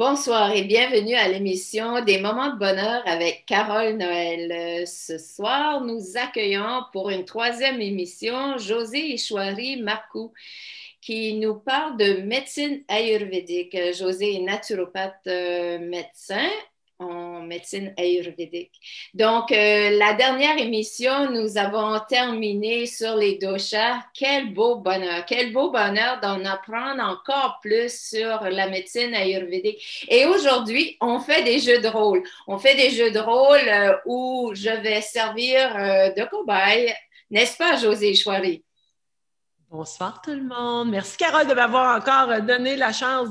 Bonsoir et bienvenue à l'émission des Moments de bonheur avec Carole Noël. Ce soir, nous accueillons pour une troisième émission José Ishwari Marcou qui nous parle de médecine ayurvédique. José est naturopathe médecin en médecine ayurvédique. Donc, la dernière émission, nous avons terminé sur les doshas. Quel beau bonheur d'en apprendre encore plus sur la médecine ayurvédique. Et aujourd'hui, on fait des jeux de rôle. On fait des jeux de rôle où je vais servir de cobaye. N'est-ce pas, José Ishwari? Bonsoir tout le monde. Merci Carole de m'avoir encore donné la chance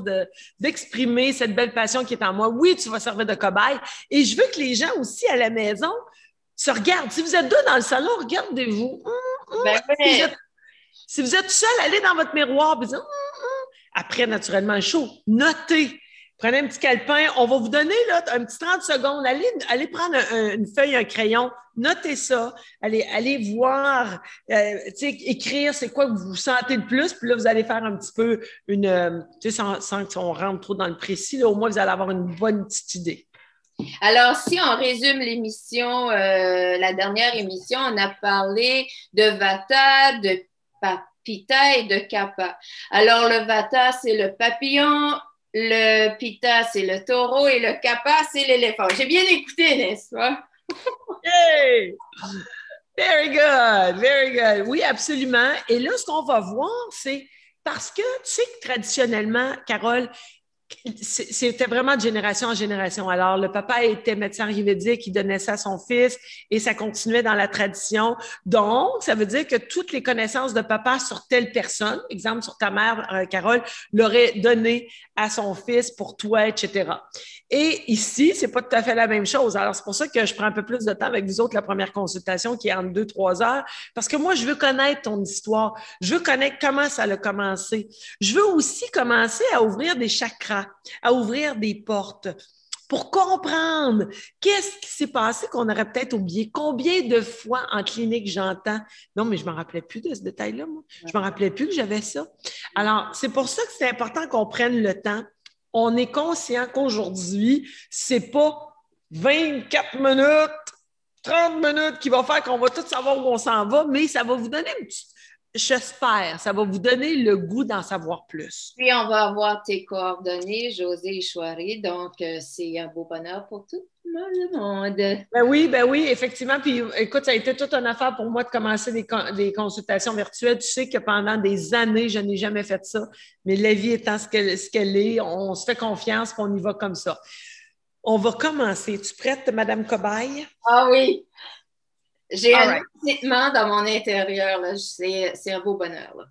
d'exprimer cette belle passion qui est en moi. Oui, tu vas servir de cobaye. Et je veux que les gens aussi à la maison se regardent. Si vous êtes deux dans le salon, regardez-vous. Ben Si, oui. si vous êtes seul, allez dans votre miroir et dites après, naturellement, le show, notez. Prenez un petit calepin. On va vous donner là, un petit 30 secondes. Allez prendre une feuille, un crayon. Notez ça. Allez voir, écrire c'est quoi que vous sentez le plus. Puis là, vous allez faire un petit peu sans qu'on rentre trop dans le précis. Là, au moins, vous allez avoir une bonne petite idée. Alors, si on résume l'émission, la dernière émission, on a parlé de Vata, de Pitta et de Kapha. Alors, le Vata, c'est le papillon, le Pitta, c'est le taureau et le Kapha, c'est l'éléphant. J'ai bien écouté, n'est-ce pas? Hey! Very good, very good. Oui, absolument. Et là, ce qu'on va voir, c'est parce que tu sais que traditionnellement, Carole, c'était vraiment de génération en génération. Alors, le papa était médecin ayurvédique, il donnait ça à son fils et ça continuait dans la tradition. Donc, ça veut dire que toutes les connaissances de papa sur telle personne, exemple sur ta mère, Carole, l'aurait donné à son fils pour toi, etc. Et ici, c'est pas tout à fait la même chose. Alors, c'est pour ça que je prends un peu plus de temps avec vous autres, la première consultation qui est entre 2-3 heures, parce que moi, je veux connaître ton histoire. Je veux connaître comment ça a commencé. Je veux aussi commencer à ouvrir des chakras, à ouvrir des portes pour comprendre qu'est-ce qui s'est passé qu'on aurait peut-être oublié. Combien de fois en clinique j'entends « Non, mais je ne me rappelais plus de ce détail-là, moi. Je ne me rappelais plus que j'avais ça. » Alors, c'est pour ça que c'est important qu'on prenne le temps. On est conscient qu'aujourd'hui, ce n'est pas 24 minutes, 30 minutes qui va faire qu'on va tout savoir où on s'en va, mais ça va vous donner une petite, j'espère, ça va vous donner le goût d'en savoir plus. Puis, on va avoir tes coordonnées, José Ishwari. Donc, c'est un beau bonheur pour tout le monde. Ben oui, effectivement. Puis écoute, ça a été toute une affaire pour moi de commencer des consultations virtuelles. Tu sais que pendant des années, je n'ai jamais fait ça. Mais la vie étant ce qu'elle est, on se fait confiance et on y va comme ça. On va commencer. Es-tu prête, Madame Cobaye? Ah oui, j'ai All un right. excitement dans mon intérieur. Là. C'est un beau bonheur. Là.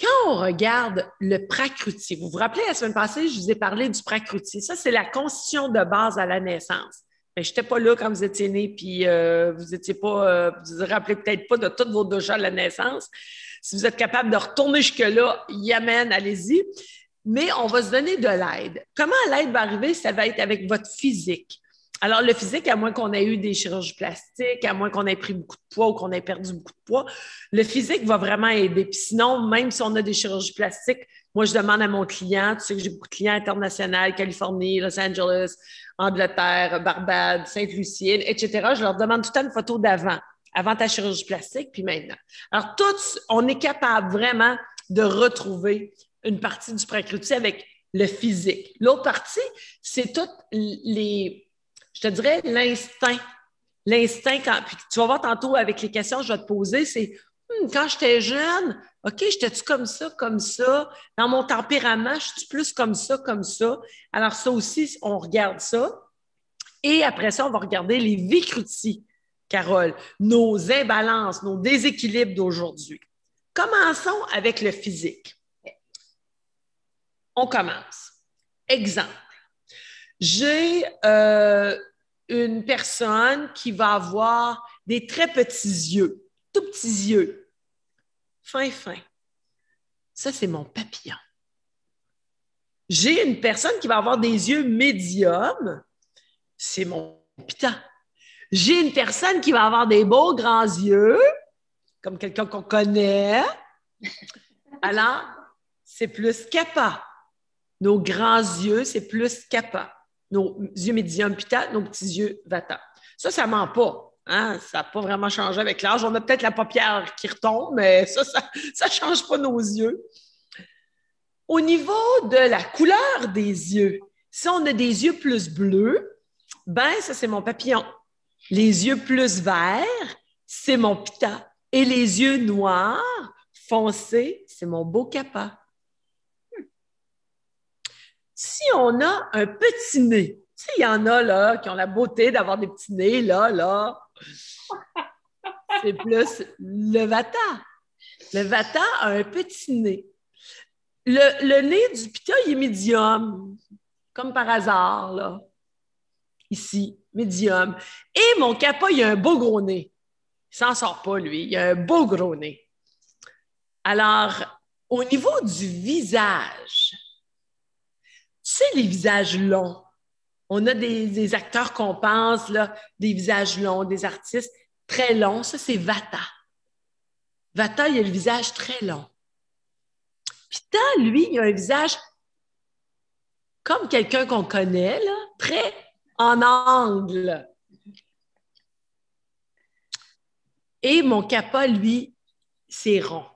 Quand on regarde le Prakruti, vous vous rappelez, la semaine passée, je vous ai parlé du Prakruti. Ça, c'est la constitution de base à la naissance. Je n'étais pas là quand vous étiez né, puis vous étiez pas, vous vous rappelez peut-être pas de toutes vos doshas à la naissance. Si vous êtes capable de retourner jusque-là, yamen, allez-y. Mais on va se donner de l'aide. Comment l'aide va arriver? Ça va être avec votre physique. Alors, le physique, à moins qu'on ait eu des chirurgies plastiques, à moins qu'on ait pris beaucoup de poids ou qu'on ait perdu beaucoup de poids, le physique va vraiment aider. Puis sinon, même si on a des chirurgies plastiques, moi, je demande à mon client, tu sais que j'ai beaucoup de clients internationaux, Californie, Los Angeles, Angleterre, Barbade, Sainte-Lucie, etc. Je leur demande tout le temps une photo d'avant, avant ta chirurgie plastique, puis maintenant. Alors, tous, on est capable vraiment de retrouver une partie du Prakruti avec le physique. L'autre partie, c'est toutes je te dirais l'instinct. L'instinct, puis tu vas voir tantôt avec les questions que je vais te poser, c'est quand j'étais jeune, OK, j'étais-tu comme ça, comme ça? Dans mon tempérament, je suis plus comme ça, comme ça? Alors, ça aussi, on regarde ça. Et après ça, on va regarder les vikrutis, Carole, nos imbalances, nos déséquilibres d'aujourd'hui. Commençons avec le physique. On commence. Exemple. J'ai une personne qui va avoir des très petits yeux, tout petits yeux, fin. Ça, c'est mon papillon. J'ai une personne qui va avoir des yeux médiums, c'est mon pitta. J'ai une personne qui va avoir des beaux grands yeux, comme quelqu'un qu'on connaît. Alors, c'est plus kapha. Nos grands yeux, c'est plus kappa. Nos yeux médium pitta, nos petits yeux vata. Ça ment pas. Hein? Ça n'a pas vraiment changé avec l'âge. On a peut-être la paupière qui retombe, mais ça ne change pas nos yeux. Au niveau de la couleur des yeux, si on a des yeux plus bleus, ben ça, c'est mon papillon. Les yeux plus verts, c'est mon pitta. Et les yeux noirs, foncés, c'est mon beau kappa. Si on a un petit nez, tu sais, il y en a là qui ont la beauté d'avoir des petits nez, là. C'est plus le vata. Le vata a un petit nez. Le nez du pitta, il est médium, comme par hasard, là. Ici, médium. Et mon kappa, il a un beau gros nez. Il s'en sort pas, lui. Il a un beau gros nez. Alors, au niveau du visage, tu sais, les visages longs, on a des acteurs qu'on pense, là, des visages longs, des artistes très longs. Ça, c'est vata. Vata, il a le visage très long. Pitta, lui, il a un visage comme quelqu'un qu'on connaît, là, très en angle. Et mon kappa, lui, c'est rond.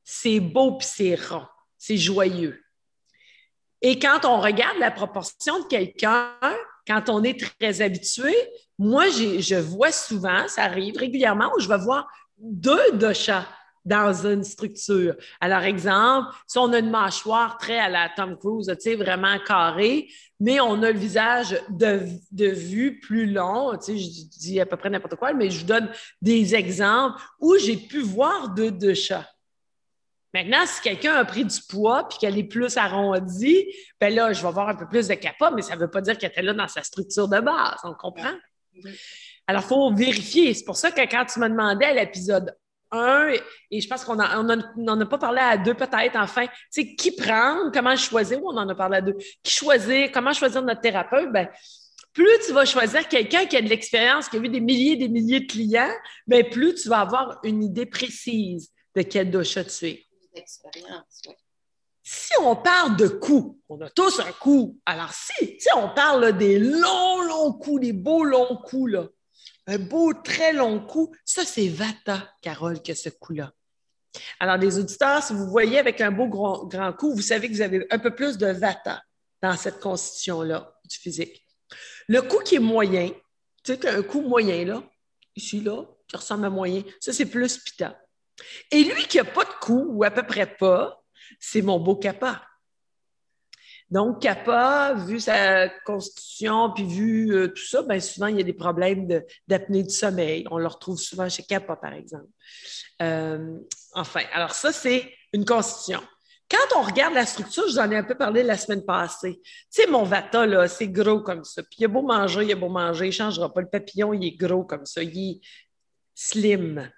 C'est beau puis c'est rond. C'est joyeux. Et quand on regarde la proportion de quelqu'un, quand on est très habitué, moi, je vois souvent, ça arrive régulièrement, où je vais voir 2 doshas dans une structure. Alors, exemple, si on a une mâchoire très à la Tom Cruise, tu sais, vraiment carrée, mais on a le visage de vue plus long, tu sais, je dis à peu près n'importe quoi, mais je vous donne des exemples où j'ai pu voir 2 doshas. Maintenant, si quelqu'un a pris du poids puis qu'elle est plus arrondie, bien là, je vais avoir un peu plus de kappa, mais ça ne veut pas dire qu'elle était là dans sa structure de base. On comprend? Alors, il faut vérifier. C'est pour ça que quand tu m'as demandé à l'épisode 1, et je pense qu'on n'en a pas parlé à 2 peut-être, enfin, tu sais, qui prendre, comment choisir, ou on en a parlé à 2, qui choisir, comment choisir notre thérapeute, bien, plus tu vas choisir quelqu'un qui a de l'expérience, qui a vu des milliers et des milliers de clients, bien, plus tu vas avoir une idée précise de quel dosha tu es. D'expérience, oui. Si on parle de coups, on a tous un coup. Alors, si on parle là, des longs coups, des beaux longs coups, là, un beau, très long coup, ça, c'est vata, Carole, que ce coup-là. Alors, les auditeurs, si vous voyez avec un beau grand coup, vous savez que vous avez un peu plus de vata dans cette constitution-là du physique. Le coup qui est moyen, tu sais, tu as un coup moyen, là, ici, là, qui ressemble à moyen, ça, c'est plus pitta. Et lui qui n'a pas de coup, ou à peu près pas, c'est mon beau kappa. Donc, kappa, vu sa constitution, puis vu tout ça, bien souvent, il y a des problèmes d'apnée du sommeil. On le retrouve souvent chez kappa, par exemple. Enfin, alors ça, c'est une constitution. Quand on regarde la structure, je vous en ai un peu parlé la semaine passée. Tu sais, mon vata, là, c'est gros comme ça. Puis il a beau manger, il ne changera pas. Le papillon, il est gros comme ça. Il est slim.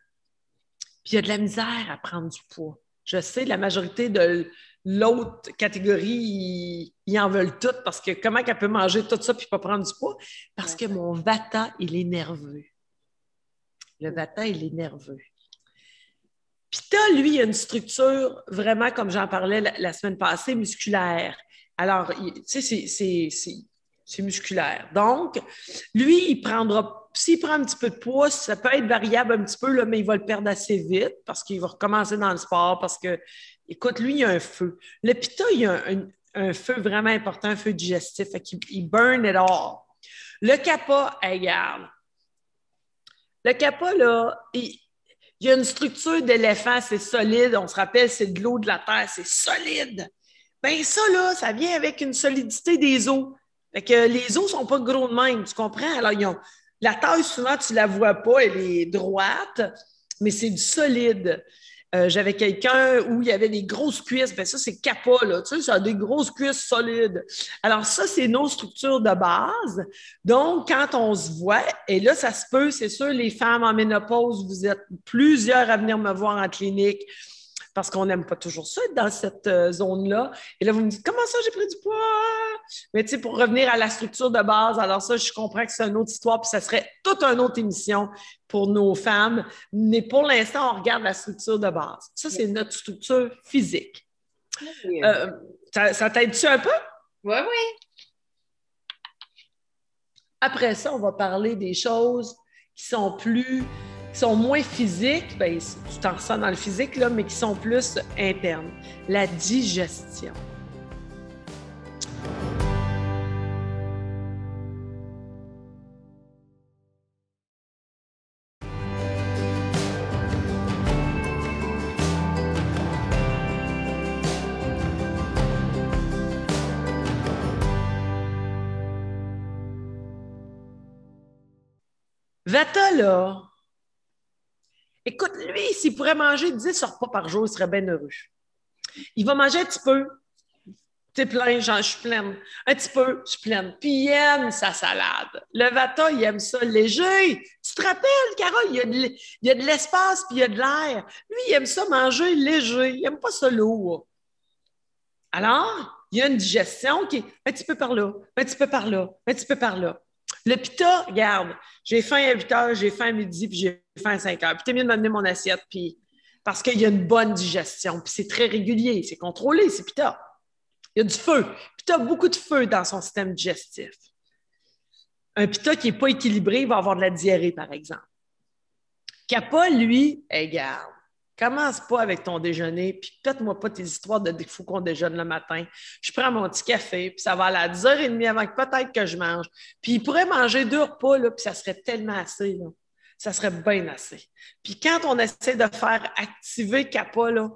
Puis il y a de la misère à prendre du poids. Je sais, la majorité de l'autre catégorie, ils en veulent tout parce que comment qu'elle peut manger tout ça puis pas prendre du poids? Parce que mon vata, il est nerveux. Le vata, il est nerveux. Pitta, lui, il a une structure vraiment, comme j'en parlais la semaine passée, musculaire. Alors, tu sais, c'est musculaire. Donc, lui, s'il prend un petit peu de poids, ça peut être variable un petit peu, là, mais il va le perdre assez vite parce qu'il va recommencer dans le sport parce que, écoute, lui, il a un feu. Le pitta, il a un feu vraiment important, un feu digestif. Fait qu'il burn it all. Le kappa, regarde. Le kappa, là, il y a une structure d'éléphant, c'est solide. On se rappelle, c'est de l'eau de la terre, c'est solide. Bien, ça, là, ça vient avec une solidité des os. Fait que les os ne sont pas gros de même, tu comprends? Alors, la taille, souvent, tu ne la vois pas, elle est droite, mais c'est du solide. J'avais quelqu'un où il y avait des grosses cuisses, bien ça, c'est kappa, là, tu sais, ça a des grosses cuisses solides. Alors, ça, c'est nos structures de base. Donc, quand on se voit, et là, ça se peut, c'est sûr, les femmes en ménopause, vous êtes plusieurs à venir me voir en clinique parce qu'on n'aime pas toujours ça, être dans cette zone-là. Et là, vous me dites, comment ça, j'ai pris du poids? Mais tu sais, pour revenir à la structure de base, alors ça, je comprends que c'est une autre histoire, puis ça serait toute une autre émission pour nos femmes. Mais pour l'instant, on regarde la structure de base. Ça, c'est notre structure physique. Ça t'aide-tu un peu? Oui, oui. Après ça, on va parler des choses qui sont qui sont moins physiques, ben, tu t'en ressens dans le physique, là, mais qui sont plus internes. La digestion. Vata, là, écoute, lui, s'il pourrait manger 10 repas par jour, il serait bien heureux. Il va manger un petit peu. T'es plein, je suis pleine. Un petit peu, je suis pleine. Puis il aime sa salade. Le Vata, il aime ça léger. Tu te rappelles, Carole, il y a de l'espace puis il y a de l'air. Lui, il aime ça manger léger. Il n'aime pas ça lourd. Alors, il y a une digestion qui est un petit peu par là, un petit peu par là, un petit peu par là. Le pita, regarde, j'ai faim à 8 heures, j'ai faim à midi, puis j'ai faim à 5 heures. Puis t'es mieux de m'amener mon assiette, puis parce qu'il y a une bonne digestion, puis c'est très régulier, c'est contrôlé, c'est pita. Il y a du feu. Pita a beaucoup de feu dans son système digestif. Un pita qui n'est pas équilibré va avoir de la diarrhée, par exemple. Kappa, lui, regarde, commence pas avec ton déjeuner, puis pète-moi pas tes histoires de défaut qu'on déjeune le matin. Je prends mon petit café, puis ça va aller à 10h30 avant que peut-être que je mange. Puis il pourrait manger 2 repas, là, puis ça serait tellement assez, là. Ça serait bien assez. Puis quand on essaie de faire activer Kappa, là,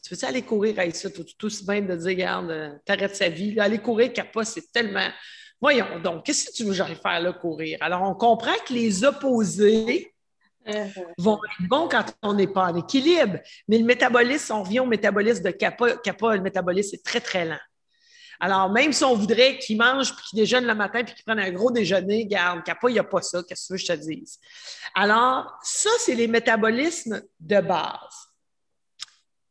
tu veux aller courir avec ça, tout aussi bien de dire, regarde, t'arrêtes sa vie. Là, aller courir Kappa, c'est tellement... Voyons donc, qu'est-ce que tu veux que j'aille faire là, courir? Alors, on comprend que les opposés vont être bons quand on n'est pas en équilibre. Mais le métabolisme, on revient au métabolisme de Kappa. Kappa, le métabolisme est très, très lent. Alors, même si on voudrait qu'il mange puis qu'il déjeune le matin puis qu'il prenne un gros déjeuner, garde, Kappa, il n'y a pas ça. Qu'est-ce que tu veux que je te dise? Alors, ça, c'est les métabolismes de base.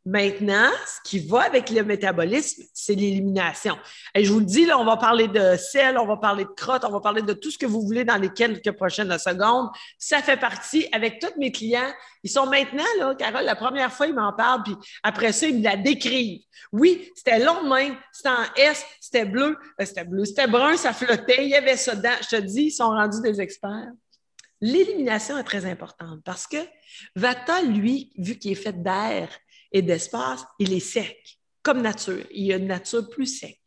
Maintenant, ce qui va avec le métabolisme, c'est l'élimination. Et je vous le dis, là, on va parler de sel, on va parler de crotte, on va parler de tout ce que vous voulez dans les quelques prochaines secondes. Ça fait partie, avec tous mes clients, ils sont maintenant, là, Carole, la première fois, ils m'en parlent, puis après ça, ils me la décrivent. Oui, c'était long de même, c'était en S, c'était bleu, c'était brun, ça flottait, il y avait ça dedans. Je te dis, ils sont rendus des experts. L'élimination est très importante parce que Vata, lui, vu qu'il est fait d'air et d'espace, il est sec, comme nature. Il y a une nature plus sec.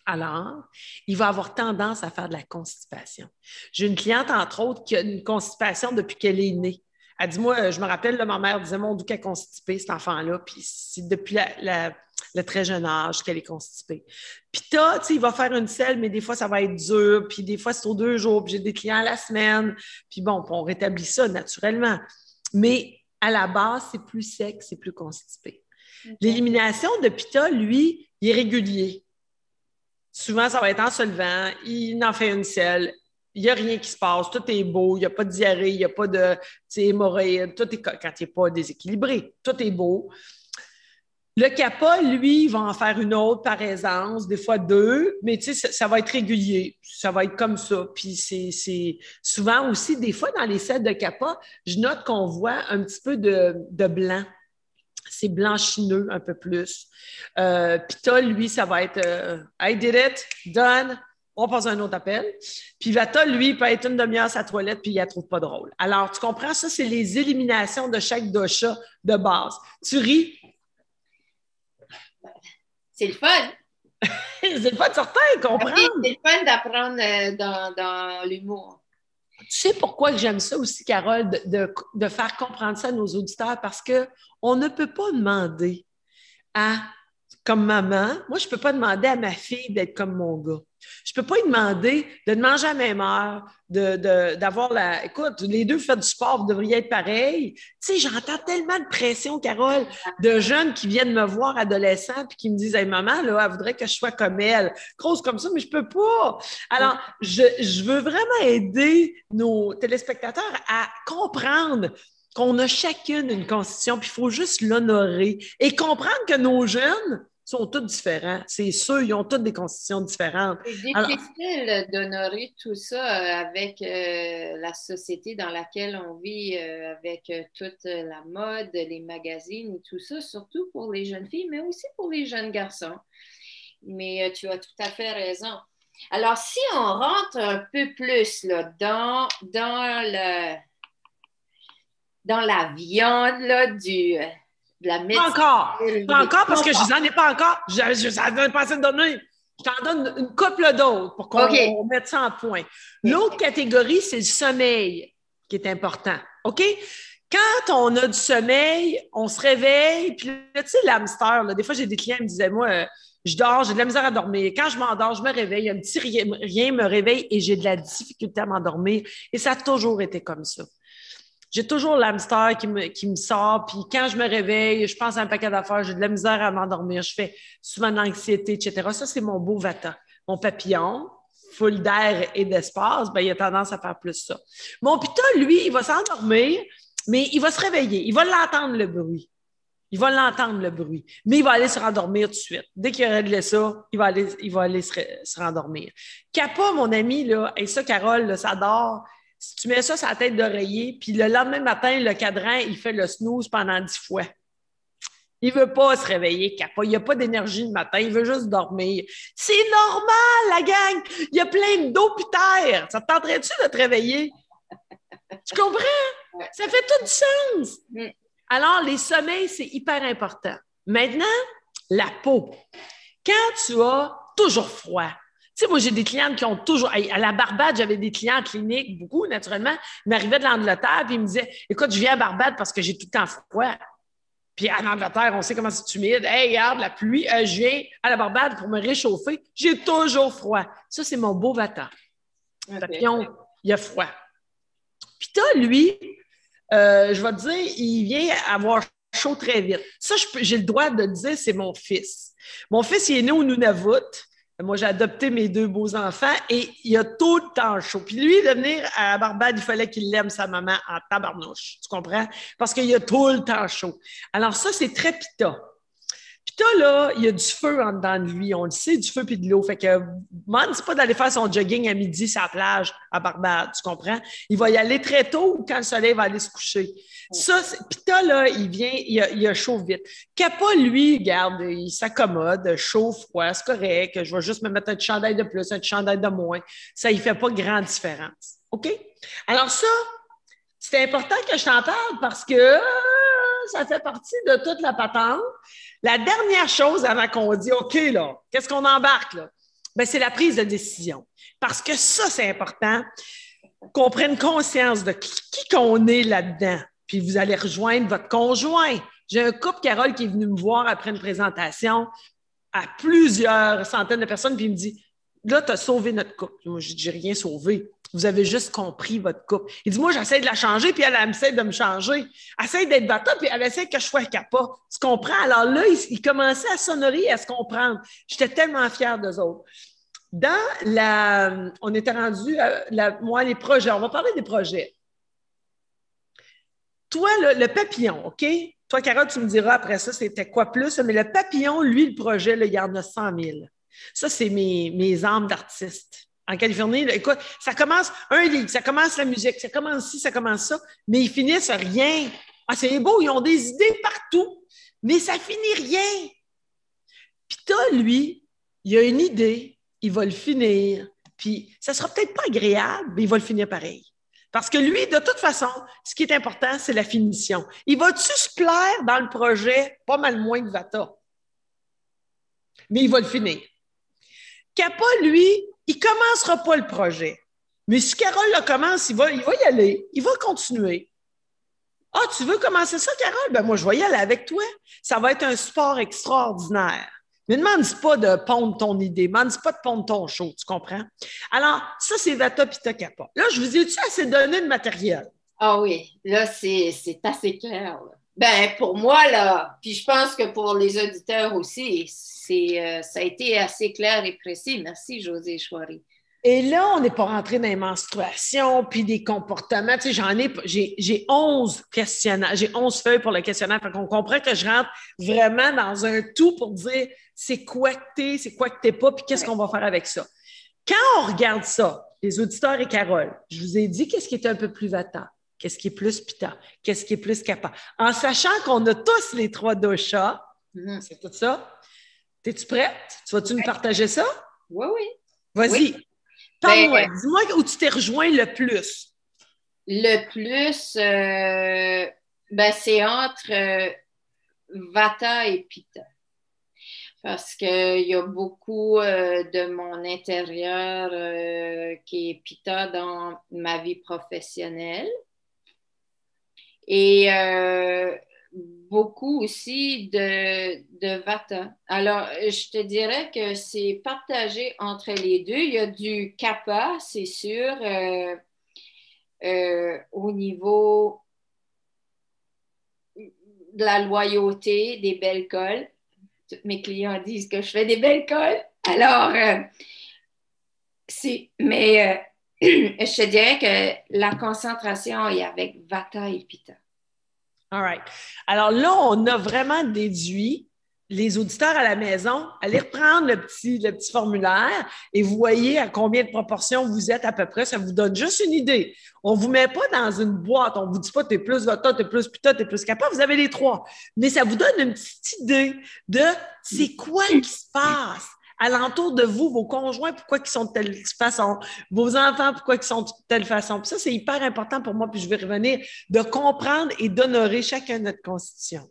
Alors, il va avoir tendance à faire de la constipation. J'ai une cliente, entre autres, qui a une constipation depuis qu'elle est née. Elle dit, moi, je me rappelle, là, ma mère disait, mon Dieu, qu'elle est constipée, cet enfant-là, puis c'est depuis le très jeune âge qu'elle est constipée. Puis tu sais, il va faire une selle, mais des fois, ça va être dur, puis des fois, c'est aux 2 jours, puis j'ai des clients à la semaine, puis bon, on rétablit ça naturellement. Mais à la base, c'est plus sec, c'est plus constipé. Okay. L'élimination de pita, lui, il est régulier. Souvent, ça va être en se levant, il en fait une selle, il n'y a rien qui se passe, tout est beau, il n'y a pas de diarrhée, il n'y a pas de hémorroïdes, tout est quand il n'est pas déséquilibré, tout est beau. Le kappa, lui, il va en faire une autre par aisance, des fois 2, mais tu sais, ça va être régulier, ça va être comme ça. Puis c'est souvent aussi, des fois, dans les selles de kappa, je note qu'on voit un petit peu de blanc. C'est blanchineux un peu plus. Pita, lui, ça va être I did it, done, on passe à un autre appel. Puis Vata, lui, il peut être une demi-heure à sa toilette puis il la trouve pas drôle. Alors, tu comprends, ça, c'est les éliminations de chaque dosha de base. Tu ris? C'est le fun. C'est le fun certain, comprendre. Oui, c'est le fun d'apprendre dans l'humour. Tu sais pourquoi j'aime ça aussi, Carole, de faire comprendre ça à nos auditeurs? Parce qu'on ne peut pas demander comme maman, moi, je ne peux pas demander à ma fille d'être comme mon gars. Je ne peux pas lui demander de manger à la même heure, d'avoir la... Écoute, les deux faites du sport, vous devriez être pareils. Tu sais, j'entends tellement de pression, Carole, de jeunes qui viennent me voir adolescents puis qui me disent « Hey, maman, là, elle voudrait que je sois comme elle. » Grosse comme ça, mais je ne peux pas. Alors, je veux vraiment aider nos téléspectateurs à comprendre qu'on a chacune une constitution, puis il faut juste l'honorer et comprendre que nos jeunes sont tous différents. C'est sûr, ils ont toutes des constitutions différentes. C'est difficile d'honorer tout ça avec la société dans laquelle on vit, avec toute la mode, les magazines et tout ça, surtout pour les jeunes filles, mais aussi pour les jeunes garçons mais tu as tout à fait raison. Alors, si on rentre un peu plus là, dans la viande là, de la Pas médecine. encore. Pas encore parce que je n'en ai pas encore. Ça ne pas assez de donner. Je t'en donne une couple d'autres pour qu'on mette ça en point. L'autre catégorie, c'est le sommeil qui est important. OK? Quand on a du sommeil, on se réveille, puis là, tu sais, l'hamster, là, des fois, j'ai des clients qui me disaient, moi, je dors, j'ai de la misère à dormir. Quand je m'endors, je me réveille, un petit rien me réveille et j'ai de la difficulté à m'endormir. Et ça a toujours été comme ça. J'ai toujours l'hamster qui me sort, puis quand je me réveille, je pense à un paquet d'affaires, j'ai de la misère à m'endormir, je fais souvent de l'anxiété, etc. Ça, c'est mon beau vata. Mon papillon, full d'air et d'espace, ben, il a tendance à faire plus ça. Mon pita, lui, il va s'endormir, mais il va se réveiller. Il va l'entendre, le bruit. Il va l'entendre, le bruit. Mais il va aller se rendormir tout de suite. Dès qu'il a réglé ça, il va aller se rendormir. Kappa, mon ami, là, et ça, Carole, là, ça dort. Si tu mets ça sur la tête d'oreiller, puis le lendemain matin, le cadran, il fait le snooze pendant 10 fois. Il ne veut pas se réveiller, Kappa. Il n'y a pas d'énergie le matin. Il veut juste dormir. C'est normal, la gang. Il y a plein d'eau pis terre. Ça te tenterait-tu de te réveiller? Tu comprends? Ça fait tout du sens. Alors, les sommeils, c'est hyper important. Maintenant, la peau. Quand tu as toujours froid, tu sais, moi, j'ai des clientes qui ont toujours... À la Barbade, j'avais des clients en clinique, beaucoup, naturellement. Ils m'arrivaient de l'Angleterre, puis ils me disaient, écoute, je viens à Barbade parce que j'ai tout le temps froid. Puis en Angleterre, on sait comment c'est humide. Hey, regarde, la pluie, je viens à la Barbade pour me réchauffer. J'ai toujours froid. Ça, c'est mon beau vata. Okay. Papillon, il a froid. Puis t'as, lui, je vais te dire, il vient avoir chaud très vite. Ça, j'ai le droit de le dire, c'est mon fils. Mon fils, il est né au Nunavut. Moi, j'ai adopté mes 2 beaux enfants et il a tout le temps chaud. Puis lui, de venir à Barbade, il fallait qu'il l'aime sa maman en tabarnouche. Tu comprends? Parce qu'il a tout le temps chaud. Alors ça, c'est très pita. Pita, là, il y a du feu en dedans de lui. On le sait, du feu puis de l'eau. Fait que, moi, c'est pas d'aller faire son jogging à midi sur la plage à Barbade. Tu comprends? Il va y aller très tôt ou quand le soleil va aller se coucher. Ça, Pita, là, il a chaud vite. Kappa, lui, regarde, il s'accommode, chaud, froid, c'est correct. Je vais juste me mettre un chandail de plus, un chandail de moins. Ça, il fait pas grande différence. OK? Alors ça, c'est important que je t'en parle parce que ça fait partie de toute la patente. La dernière chose avant qu'on dise, OK, là, qu'est-ce qu'on embarque, là? Bien, c'est la prise de décision. Parce que ça, c'est important qu'on prenne conscience de qui qu'on est là-dedans. Puis vous allez rejoindre votre conjoint. J'ai un couple, Carole, qui est venu me voir après une présentation à plusieurs centaines de personnes, puis il me dit, là, tu as sauvé notre couple. Moi, je dis, j'ai rien sauvé. Vous avez juste compris votre couple. Il dit, moi, j'essaie de la changer, puis elle essaie de me changer. Elle essaie d'être vata, puis elle essaie que je sois Kappa. Tu comprends? Alors là, il commençait à s'honorer, à se comprendre. J'étais tellement fière d'eux autres. On était rendu moi, les projets. On va parler des projets. Toi, le papillon, OK? Toi, Carole, tu me diras après ça, c'était quoi plus? Mais le papillon, lui, le projet, là, il y en a 100 000. Ça, c'est mes âmes d'artistes. En Californie, là, écoute, ça commence un livre, ça commence la musique, ça commence ci, ça commence ça, mais ils finissent à rien. Ah, c'est beau, ils ont des idées partout, mais ça finit rien. Puis toi, lui, il a une idée, il va le finir, puis ça sera peut-être pas agréable, mais il va le finir pareil. Parce que lui, de toute façon, ce qui est important, c'est la finition. Il va-tu se plaire dans le projet? Pas mal moins que Vata. Mais il va le finir. Kappa, lui, il ne commencera pas le projet. Mais si Carole le commence, il va y aller. Il va continuer. Ah, tu veux commencer ça, Carole? Ben moi, je vais y aller avec toi. Ça va être un sport extraordinaire. Ne demande pas de pondre ton idée. Ne demande pas de pondre ton show. Tu comprends? Alors, ça, c'est Vata Pitta Kappa. Là, je vous ai-tu assez donné de matériel? Ah oui, là, c'est assez clair. Là. Ben, pour moi, là, puis je pense que pour les auditeurs aussi, ça a été assez clair et précis. Merci, Josée Chouari. Et là, on n'est pas rentré dans les menstruations puis des comportements. Tu sais, j'ai 11 questionnaires, j'ai 11 feuilles pour le questionnaire. Fait qu'on comprend que je rentre vraiment dans un tout pour dire c'est quoi que t'es, c'est quoi que t'es pas, puis qu'est-ce qu'on va faire avec ça. Quand on regarde ça, les auditeurs et Carole, je vous ai dit qu'est-ce qui est un peu plus Vata, qu'est-ce qui est plus Pitta, qu'est-ce qui est plus Kappa. En sachant qu'on a tous les 3 doshas, c'est tout ça. Es-tu prête? Tu vas-tu nous partager ça? Oui, oui. Vas-y. Oui. Parle-moi. Dis-moi où tu t'es rejoint le plus. Le plus, c'est entre Vata et Pitta. Parce qu'il y a beaucoup de mon intérieur qui est Pitta dans ma vie professionnelle. Et beaucoup aussi de Vata. Alors, je te dirais que c'est partagé entre les deux. Il y a du Kapha, c'est sûr, au niveau de la loyauté, des belles cols. Tous mes clients disent que je fais des belles cols. Alors, mais je te dirais que la concentration est avec Vata et Pitta. All right. Alors là, on a vraiment déduit, les auditeurs à la maison, allez reprendre le petit formulaire et vous voyez à combien de proportions vous êtes à peu près. Ça vous donne juste une idée. On ne vous met pas dans une boîte. On ne vous dit pas tu es plus Vata, tu es plus Pitta, tu es plus Kapha. Vous avez les trois. Mais ça vous donne une petite idée de c'est quoi qui se passe alentour de vous, vos conjoints, pourquoi ils sont de telle façon, vos enfants, pourquoi ils sont de telle façon. Puis ça, c'est hyper important pour moi, puis je vais revenir, de comprendre et d'honorer chacun notre constitution.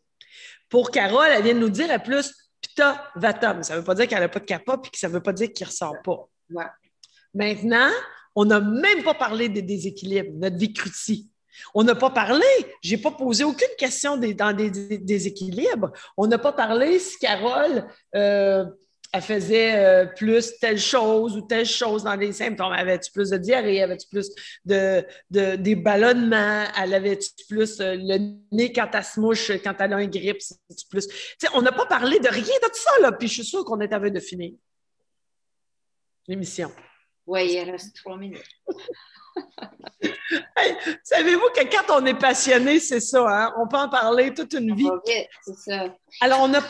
Pour Carole, elle vient de nous dire la plus Pitta, Vata, mais ça ne veut pas dire qu'elle n'a pas de Kapha, puis que ça ne veut pas dire qu'il ne ressort pas. Ouais. Maintenant, on n'a même pas parlé des déséquilibres, notre Vikruti. On n'a pas parlé, je n'ai pas posé aucune question dans des déséquilibres. On n'a pas parlé si Carole... elle faisait plus telle chose ou telle chose dans les symptômes. Avais-tu plus de diarrhée? Avais-tu plus des ballonnements? Elle avait-tu plus le nez quand elle se mouche, quand elle a un grippe? Plus... on n'a pas parlé de rien de tout ça, là. Puis je suis sûre qu'on est à veille de finir l'émission. Oui, il reste 3 minutes. Hey, savez-vous que quand on est passionné, c'est ça, hein? On peut en parler toute une vie. Oui, c'est ça. Alors, on a...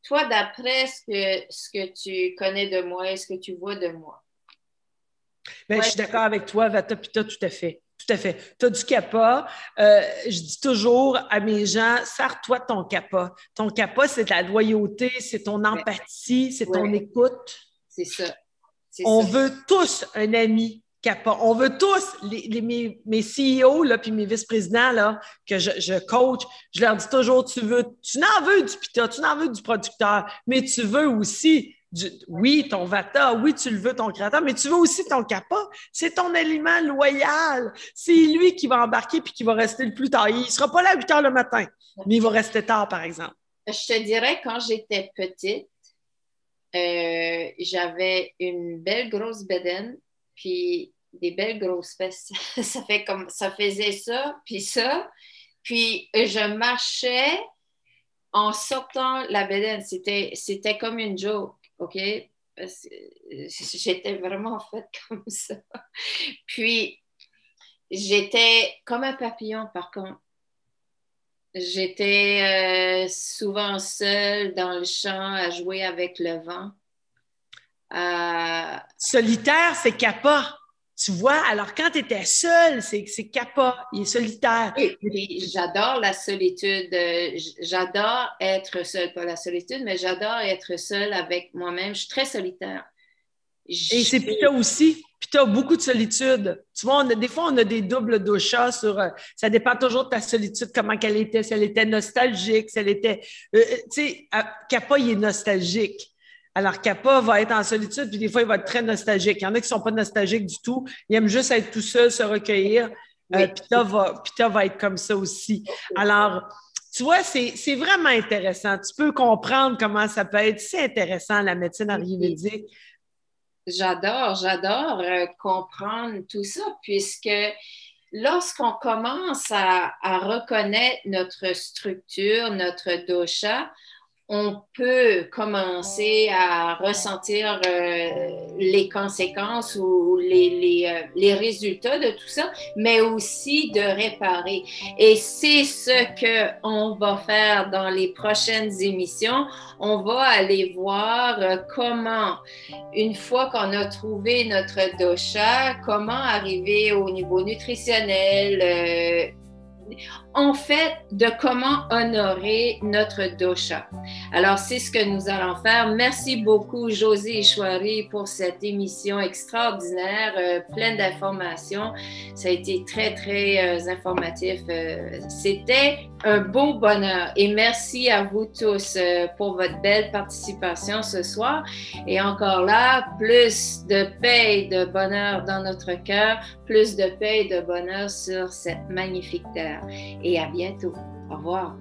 Toi, d'après ce que tu connais de moi et ce que tu vois de moi. Bien, je suis d'accord avec toi, Vata Pitta, tout à fait. Tout à fait. Tu as du Kapha. Je dis toujours à mes gens, sers-toi de ton Kapha. Ton Kapha, c'est de la loyauté, c'est ton empathie, c'est ton écoute. C'est ça. On veut tous un ami Kapha. On veut tous, mes CEO là, puis mes vice-présidents là, que je coach, je leur dis toujours, tu n'en veux du Pitta, tu n'en veux du producteur, mais tu veux aussi oui, ton Vata, oui, tu le veux, ton créateur, mais tu veux aussi ton Kapha. C'est ton aliment loyal. C'est lui qui va embarquer puis qui va rester le plus tard. Il ne sera pas là à 8 heures le matin, mais il va rester tard, par exemple. Je te dirais, quand j'étais petite, j'avais une belle grosse bedaine, puis des belles grosses fesses. Ça faisait ça, puis je marchais en sortant la bedaine. C'était comme une joke. OK? Parce que j'étais vraiment faite comme ça. Puis, j'étais comme un papillon, par contre. J'étais souvent seule dans le champ à jouer avec le vent. Solitaire, c'est Kapha. Tu vois, alors quand tu étais seule, c'est Kapha, il est solitaire. Et j'adore la solitude. J'adore être seule, pas la solitude, mais j'adore être seule avec moi-même. Je suis très solitaire. Et c'est Pitta aussi. Pitta a beaucoup de solitude. Tu vois, des fois, on a des doubles doshas sur... ça dépend toujours de ta solitude, comment qu'elle était, si elle était nostalgique, si elle était... tu sais, Kapha, il est nostalgique. Alors, Kapha va être en solitude, puis des fois, il va être très nostalgique. Il y en a qui ne sont pas nostalgiques du tout. Ils aiment juste être tout seul, se recueillir. Oui. Pitta va être comme ça aussi. Alors, tu vois, c'est vraiment intéressant. Tu peux comprendre comment ça peut être. C'est intéressant, la médecine ayurvédique. J'adore comprendre tout ça, puisque lorsqu'on commence à reconnaître notre structure, notre dosha, on peut commencer à ressentir les conséquences ou les résultats de tout ça, mais aussi de réparer. Et c'est ce qu'on va faire dans les prochaines émissions. On va aller voir comment, une fois qu'on a trouvé notre dosha, comment arriver au niveau nutritionnel, en fait, de comment honorer notre dosha. Alors, c'est ce que nous allons faire. Merci beaucoup, Josée Chouari, pour cette émission extraordinaire, pleine d'informations. Ça a été très, très informatif. C'était un beau bonheur. Et merci à vous tous pour votre belle participation ce soir. Et encore là, plus de paix et de bonheur dans notre cœur, plus de paix et de bonheur sur cette magnifique terre. Et à bientôt. Au revoir.